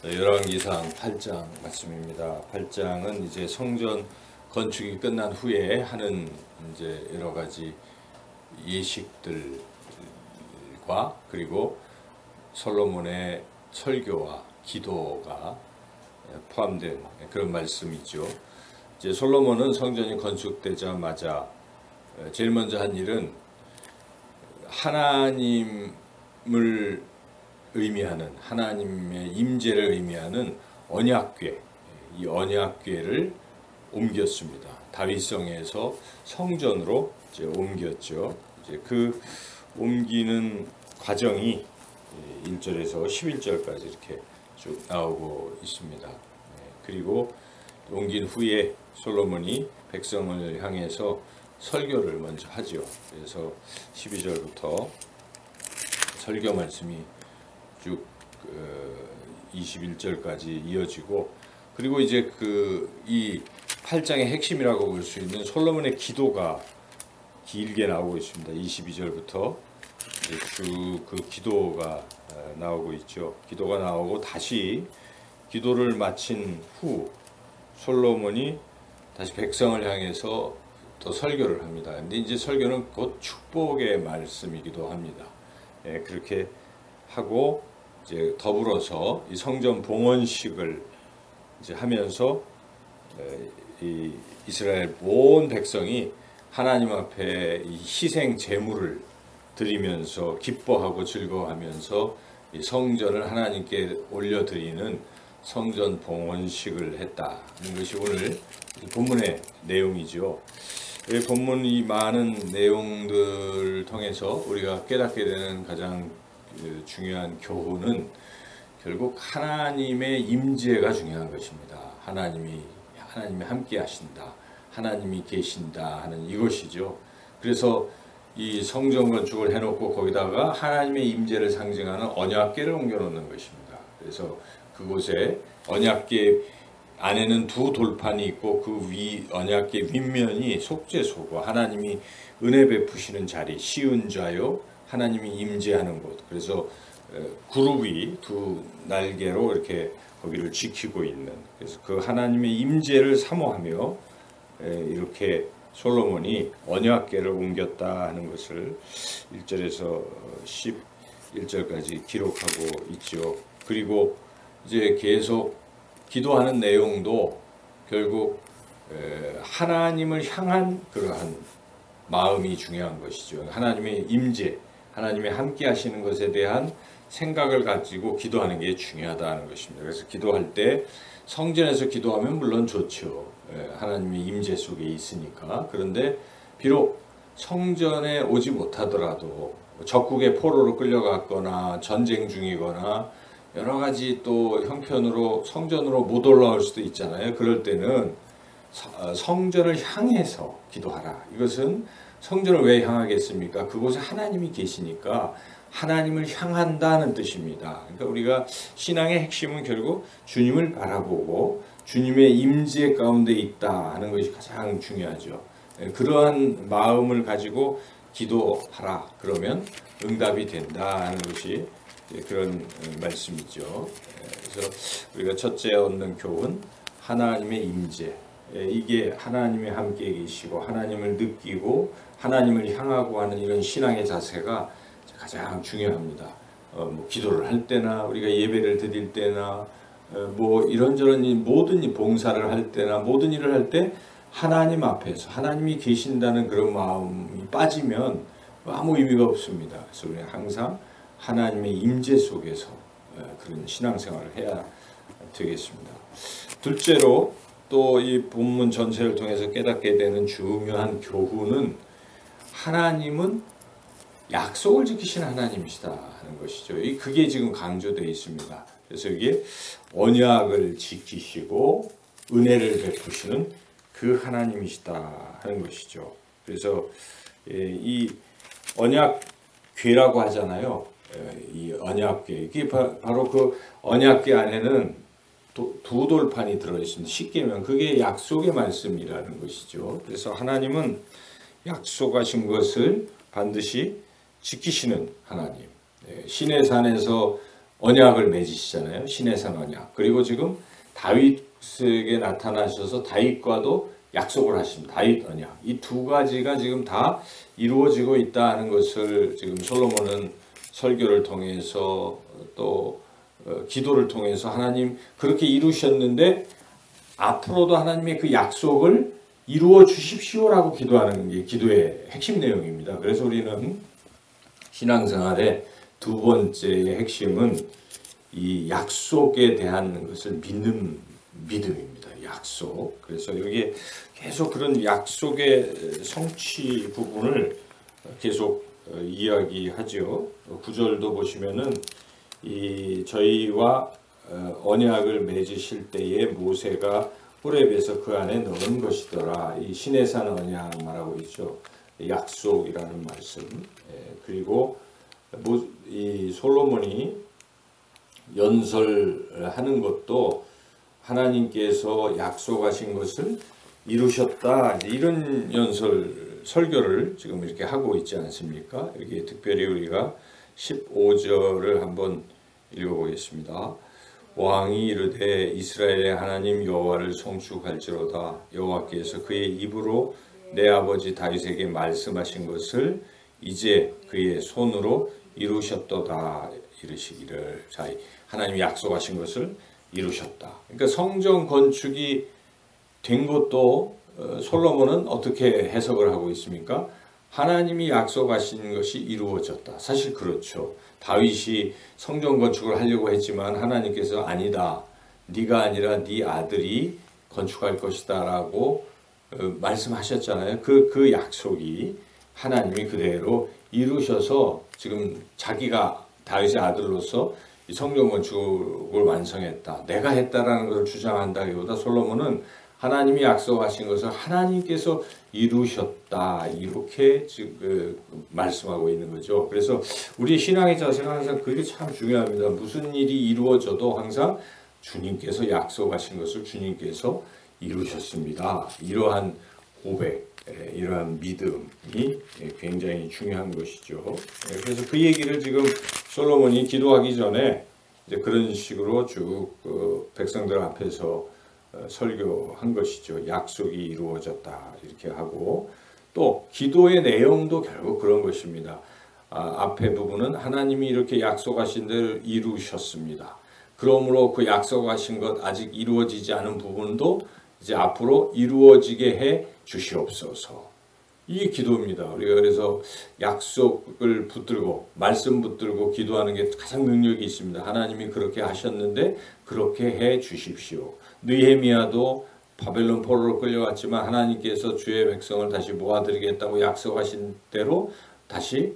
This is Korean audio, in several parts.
열왕기상 8장 말씀입니다. 8장은 이제 성전 건축이 끝난 후에 하는 이제 여러 가지 예식들과 그리고 솔로몬의 설교와 기도가 포함된 그런 말씀이죠. 이제 솔로몬은 성전이 건축되자마자 제일 먼저 한 일은 하나님을 의미하는 하나님의 임재를 의미하는 언약궤, 이 언약궤를 옮겼습니다. 다윗성에서 성전으로 이제 옮겼죠. 이제 그 옮기는 과정이 1절에서 11절까지 이렇게 쭉 나오고 있습니다. 그리고 옮긴 후에 솔로몬이 백성을 향해서 설교를 먼저 하죠. 그래서 12절부터 설교 말씀이 쭉 21절까지 이어지고, 그리고 이제 이 8장의 핵심이라고 볼 수 있는 솔로몬의 기도가 길게 나오고 있습니다. 22절부터 쭉 그 기도가 나오고 있죠. 기도가 나오고 다시 기도를 마친 후 솔로몬이 다시 백성을 향해서 또 설교를 합니다. 근데 이제 설교는 곧 축복의 말씀이기도 합니다. 그렇게 하고 이제 더불어서 이 성전 봉헌식을 이제 하면서 이 이스라엘 온 백성이 하나님 앞에 이 희생 제물을 드리면서 기뻐하고 즐거워하면서 이 성전을 하나님께 올려드리는 성전 봉헌식을 했다는 것이 오늘 본문의 내용이죠. 이 본문 이 많은 내용들을 통해서 우리가 깨닫게 되는 가장 중요한 교훈은 결국 하나님의 임재가 중요한 것입니다. 하나님이 함께 하신다, 하나님이 계신다 하는 이것이죠. 그래서 이 성전 건축을 해놓고 거기다가 하나님의 임재를 상징하는 언약궤를 옮겨놓는 것입니다. 그래서 그곳에 언약궤 안에는 두 돌판이 있고 그 위 언약궤 윗면이 속죄소고 하나님이 은혜 베푸시는 자리, 시은 좌요 하나님이 임재하는 곳. 그래서 그룹이 두 날개로 이렇게 거기를 지키고 있는, 그래서 그 하나님의 임재를 사모하며 이렇게 솔로몬이 언약궤를 옮겼다 하는 것을 1절에서 11절까지 기록하고 있죠. 그리고 이제 계속 기도하는 내용도 결국 하나님을 향한 그러한 마음이 중요한 것이죠. 하나님의 임재, 하나님의 함께 하시는 것에 대한 생각을 가지고 기도하는 게 중요하다는 것입니다. 그래서 기도할 때 성전에서 기도하면 물론 좋죠. 하나님의 임재 속에 있으니까. 그런데 비록 성전에 오지 못하더라도 적국의 포로로 끌려갔거나 전쟁 중이거나 여러 가지 또 형편으로 성전으로 못 올라올 수도 있잖아요. 그럴 때는 성전을 향해서 기도하라. 이것은 성전을 왜 향하겠습니까? 그곳에 하나님이 계시니까 하나님을 향한다는 뜻입니다. 그러니까 우리가 신앙의 핵심은 결국 주님을 바라보고 주님의 임재 가운데 있다 하는 것이 가장 중요하죠. 그러한 마음을 가지고 기도하라. 그러면 응답이 된다 하는 것이 그런 말씀이죠. 그래서 우리가 첫째 얻는 교훈, 하나님의 임재. 이게 하나님이 함께 계시고 하나님을 느끼고 하나님을 향하고 하는 이런 신앙의 자세가 가장 중요합니다. 뭐 기도를 할 때나 우리가 예배를 드릴 때나 뭐 이런저런 모든 봉사를 할 때나 모든 일을 할 때 하나님 앞에서 하나님이 계신다는 그런 마음이 빠지면 아무 의미가 없습니다. 그래서 우리는 항상 하나님의 임재 속에서 그런 신앙생활을 해야 되겠습니다. 둘째로 또 이 본문 전체를 통해서 깨닫게 되는 중요한 교훈은 하나님은 약속을 지키시는 하나님이시다 하는 것이죠. 그게 지금 강조되어 있습니다. 그래서 이게 언약을 지키시고 은혜를 베푸시는 그 하나님이시다 하는 것이죠. 그래서 이 언약궤라고 하잖아요. 이 언약궤, 이게 바로 그 언약궤 안에는 두 돌판이 들어있습니다. 쉽게 말하면 그게 약속의 말씀이라는 것이죠. 그래서 하나님은 약속하신 것을 반드시 지키시는 하나님. 시내산에서 언약을 맺으시잖아요. 신의 산 언약. 그리고 지금 다윗에게 나타나셔서 다윗과도 약속을 하십니다. 다윗 언약. 이 두 가지가 지금 다 이루어지고 있다는 것을 지금 솔로몬은 설교를 통해서 또 기도를 통해서 하나님 그렇게 이루셨는데 앞으로도 하나님의 그 약속을 이루어 주십시오라고 기도하는 게 기도의 핵심 내용입니다. 그래서 우리는 신앙생활의 두 번째의 핵심은 이 약속에 대한 것을 믿는 믿음입니다. 약속. 그래서 여기에 계속 그런 약속의 성취 부분을 계속 이야기하죠. 구절도 보시면은 이 저희와 언약을 맺으실 때에 모세가 호렙에서 그 안에 넣은 것이더라. 이 신의 산 언약 말하고 있죠. 약속이라는 말씀. 그리고 이 솔로몬이 연설하는 것도 하나님께서 약속하신 것을 이루셨다. 이런 설교를 지금 이렇게 하고 있지 않습니까? 여기 특별히 우리가 15절을 한번 읽어보겠습니다. 왕이 이르되 이스라엘의 하나님 여호와를 송축할지로다. 여호와께서 그의 입으로 내 아버지 다윗에게 말씀하신 것을 이제 그의 손으로 이루셨도다. 이르시기를. 자, 하나님이 약속하신 것을 이루셨다. 그러니까 성전 건축이 된 것도 솔로몬은 어떻게 해석을 하고 있습니까? 하나님이 약속하신 것이 이루어졌다. 사실 그렇죠. 다윗이 성전 건축을 하려고 했지만 하나님께서 아니다. 네가 아니라 네 아들이 건축할 것이다 라고 말씀하셨잖아요. 그 약속이 하나님이 그대로 이루셔서 지금 자기가 다윗의 아들로서 성전 건축을 완성했다. 내가 했다라는 것을 주장한다기보다 솔로몬은 하나님이 약속하신 것을 하나님께서 이루셨다. 이렇게 지금 말씀하고 있는 거죠. 그래서 우리 신앙의 자세가 항상 그게 참 중요합니다. 무슨 일이 이루어져도 항상 주님께서 약속하신 것을 주님께서 이루셨습니다. 이러한 고백, 이러한 믿음이 굉장히 중요한 것이죠. 그래서 그 얘기를 지금 솔로몬이 기도하기 전에 이제 그런 식으로 쭉 백성들 앞에서 설교한 것이죠. 약속이 이루어졌다 이렇게 하고 또 기도의 내용도 결국 그런 것입니다. 앞에 부분은 하나님이 이렇게 약속하신 대로 이루셨습니다. 그러므로 그 약속하신 것 아직 이루어지지 않은 부분도 이제 앞으로 이루어지게 해 주시옵소서. 이게 기도입니다. 우리가 그래서 약속을 붙들고 말씀 붙들고 기도하는 게 가장 능력이 있습니다. 하나님이 그렇게 하셨는데 그렇게 해 주십시오. 느헤미야도 바벨론 포로로 끌려갔지만 하나님께서 주의 백성을 다시 모아드리겠다고 약속하신 대로 다시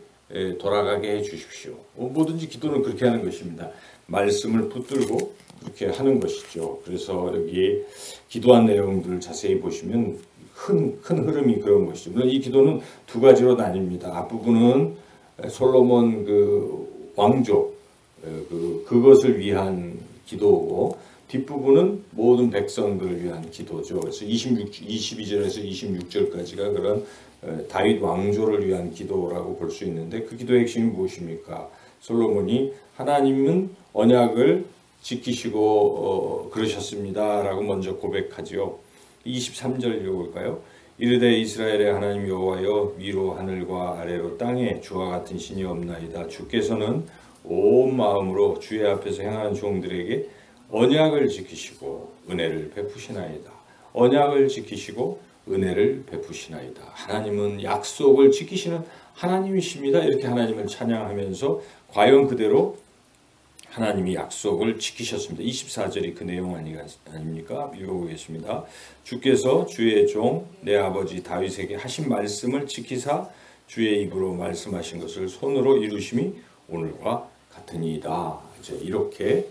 돌아가게 해 주십시오. 뭐든지 기도는 그렇게 하는 것입니다. 말씀을 붙들고 그렇게 하는 것이죠. 그래서 여기 기도한 내용들을 자세히 보시면 큰 흐름이 그런 것이죠. 물론 이 기도는 두 가지로 나뉩니다. 앞부분은 솔로몬 그 왕족 그것을 위한 기도고 뒷부분은 모든 백성들을 위한 기도죠. 그래서 22절에서 26절까지가 그런 다윗 왕조를 위한 기도라고 볼 수 있는데 그 기도의 핵심이 무엇입니까? 솔로몬이 하나님은 언약을 지키시고 그러셨습니다라고 먼저 고백하지요. 23절 읽어볼까요? 이르되 이스라엘의 하나님 여호와여 위로 하늘과 아래로 땅에 주와 같은 신이 없나이다. 주께서는 온 마음으로 주의 앞에서 행하는 종들에게 언약을 지키시고 은혜를 베푸시나이다. 언약을 지키시고 은혜를 베푸시나이다. 하나님은 약속을 지키시는 하나님이십니다. 이렇게 하나님을 찬양하면서 과연 그대로 하나님이 약속을 지키셨습니다. 24절이 그 내용 아닙니까? 읽어보겠습니다. 주께서 주의 종 내 아버지 다윗에게 하신 말씀을 지키사 주의 입으로 말씀하신 것을 손으로 이루심이 오늘과 같으니이다. 이제 이렇게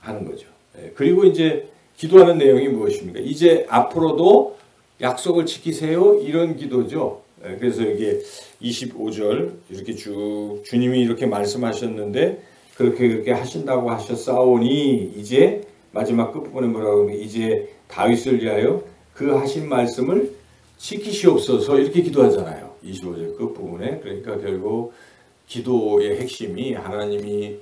하는 거죠. 그리고 이제 기도하는 내용이 무엇입니까? 이제 앞으로도 약속을 지키세요. 이런 기도죠. 그래서 여기 25절 이렇게 쭉 주님이 이렇게 말씀하셨는데 그렇게 하신다고 하셨사오니 이제 마지막 끝부분에 뭐라고 하면 이제 다윗을 위하여 그 하신 말씀을 지키시옵소서 이렇게 기도하잖아요. 25절 끝부분에. 그러니까 결국 기도의 핵심이 하나님이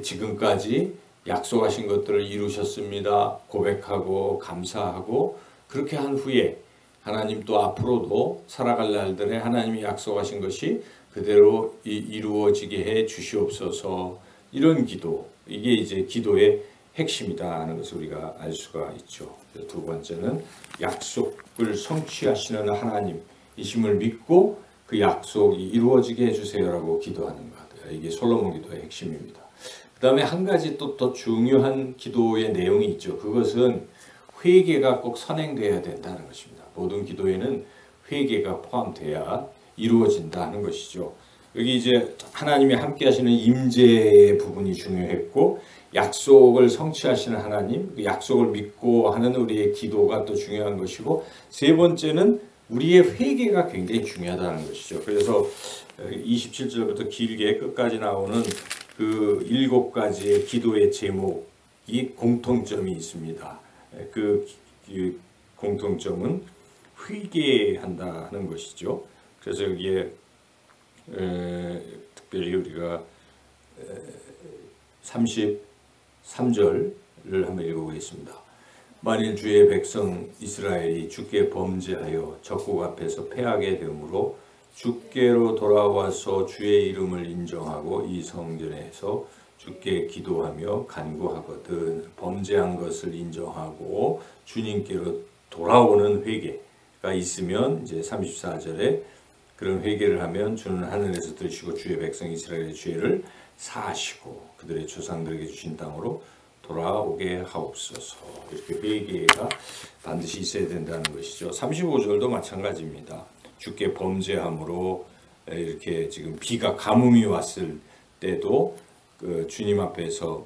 지금까지 약속하신 것들을 이루셨습니다. 고백하고 감사하고 그렇게 한 후에 하나님 또 앞으로도 살아갈 날들에 하나님이 약속하신 것이 그대로 이루어지게 해 주시옵소서. 이런 기도, 이게 이제 기도의 핵심이다 하는 것을 우리가 알 수가 있죠. 두 번째는 약속을 성취하시는 하나님이심을 믿고 그 약속이 이루어지게 해주세요라고 기도하는 것. 이게 솔로몬 기도의 핵심입니다. 그 다음에 한 가지 또 더 중요한 기도의 내용이 있죠. 그것은 회개가 꼭 선행되어야 된다는 것입니다. 모든 기도에는 회개가 포함돼야 이루어진다 하는 것이죠. 여기 이제 하나님이 함께 하시는 임재의 부분이 중요했고 약속을 성취하시는 하나님, 그 약속을 믿고 하는 우리의 기도가 또 중요한 것이고 세 번째는 우리의 회개가 굉장히 중요하다는 것이죠. 그래서 27절부터 길게 끝까지 나오는 그 7가지의 기도의 제목이 공통점이 있습니다. 그 공통점은 회개한다는 것이죠. 그래서 여기에 특별히 우리가 33절을 한번 읽어보겠습니다. 만일 주의 백성 이스라엘이 주께 범죄하여 적국 앞에서 패하게 되므로 주께로 돌아와서 주의 이름을 인정하고 이 성전에서 주께 기도하며 간구하거든 범죄한 것을 인정하고 주님께로 돌아오는 회개가 있으면 이제 34절에 그런 회개를 하면 주는 하늘에서 들으시고 주의 백성 이스라엘의 죄를 사하시고 그들의 조상들에게 주신 땅으로 돌아오게 하옵소서. 이렇게 회개가 반드시 있어야 된다는 것이죠. 35절도 마찬가지입니다. 주께 범죄함으로 이렇게 지금 비가 가뭄이 왔을 때도 그 주님 앞에서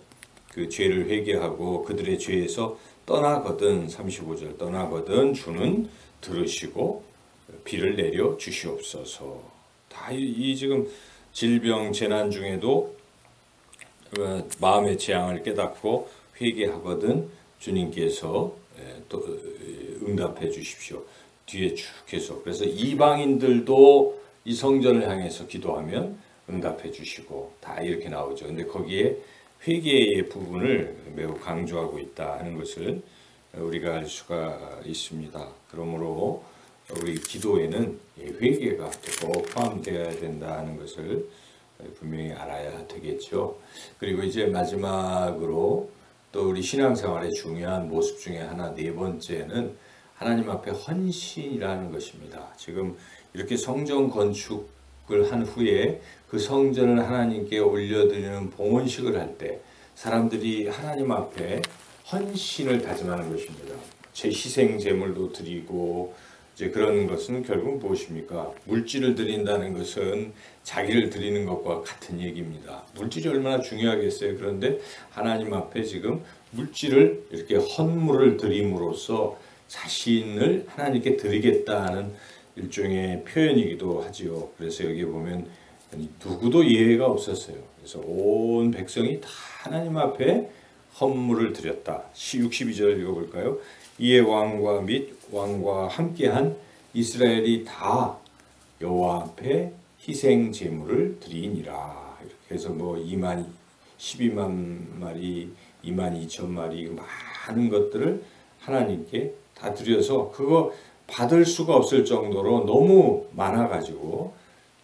그 죄를 회개하고 그들의 죄에서 떠나거든 35절 떠나거든 주는 들으시고 비를 내려 주시옵소서. 다 이 지금 질병 재난 중에도 마음의 재앙을 깨닫고 회개하거든 주님께서 또 응답해 주십시오. 뒤에 쭉 계속 그래서 이방인들도 이 성전을 향해서 기도하면 응답해 주시고 다 이렇게 나오죠. 근데 거기에 회개의 부분을 매우 강조하고 있다 하는 것을 우리가 알 수가 있습니다. 그러므로 우리 기도에는 회개가 꼭 포함되어야 된다는 것을 분명히 알아야 되겠죠. 그리고 이제 마지막으로 또 우리 신앙생활의 중요한 모습 중에 하나 네 번째는 하나님 앞에 헌신이라는 것입니다. 지금 이렇게 성전 건축을 한 후에 그 성전을 하나님께 올려드리는 봉헌식을 할 때 사람들이 하나님 앞에 헌신을 다짐하는 것입니다. 제 희생 제물도 드리고 이제 그런 것은 결국 무엇입니까? 물질을 드린다는 것은 자기를 드리는 것과 같은 얘기입니다. 물질이 얼마나 중요하겠어요. 그런데 하나님 앞에 지금 물질을 이렇게 헌물을 드림으로써 자신을 하나님께 드리겠다는 일종의 표현이기도 하지요. 그래서 여기 보면 누구도 예외가 없었어요. 그래서 온 백성이 다 하나님 앞에 헌물을 드렸다. 62절 읽어볼까요? 이에 왕과 및 왕과 함께한 이스라엘이 다 여호와 앞에 희생 제물을 드리니라. 이렇게 해서 뭐 12만 마리, 2만 2천 마리 많은 것들을 하나님께 다 드려서 그거 받을 수가 없을 정도로 너무 많아가지고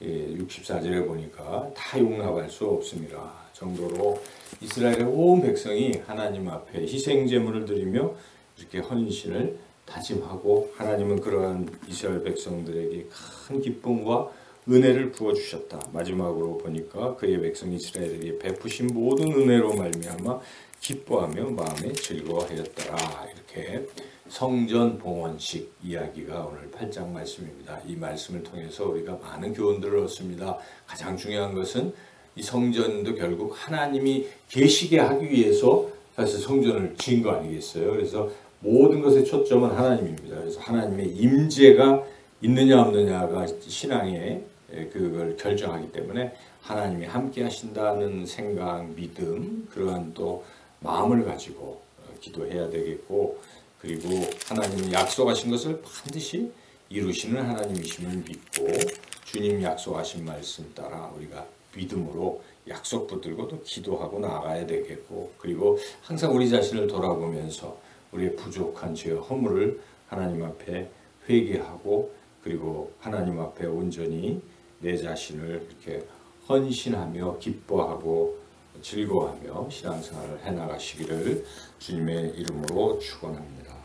64절에 보니까 다 용납할 수 없습니다. 정도로 이스라엘의 온 백성이 하나님 앞에 희생 제물을 드리며 이렇게 헌신을 다짐하고 하나님은 그러한 이스라엘 백성들에게 큰 기쁨과 은혜를 부어주셨다. 마지막으로 보니까 그의 백성 이스라엘에게 베푸신 모든 은혜로 말미암아 기뻐하며 마음에 즐거워하였더라. 이렇게 성전 봉헌식 이야기가 오늘 8장 말씀입니다. 이 말씀을 통해서 우리가 많은 교훈들을 얻습니다. 가장 중요한 것은 이 성전도 결국 하나님이 계시게 하기 위해서 사실 성전을 지은 거 아니겠어요? 그래서 모든 것의 초점은 하나님입니다. 그래서 하나님의 임재가 있느냐 없느냐가 신앙의 그걸 결정하기 때문에 하나님이 함께 하신다는 생각, 믿음, 그러한 또 마음을 가지고 기도해야 되겠고, 그리고 하나님이 약속하신 것을 반드시 이루시는 하나님이심을 믿고 주님 약속하신 말씀 따라 우리가 믿음으로 약속 붙들고 또 기도하고 나아가야 되겠고, 그리고 항상 우리 자신을 돌아보면서 우리의 부족한 죄와 허물을 하나님 앞에 회개하고, 그리고 하나님 앞에 온전히 내 자신을 이렇게 헌신하며 기뻐하고 즐거워하며 신앙생활을 해나가시기를 주님의 이름으로 축원합니다.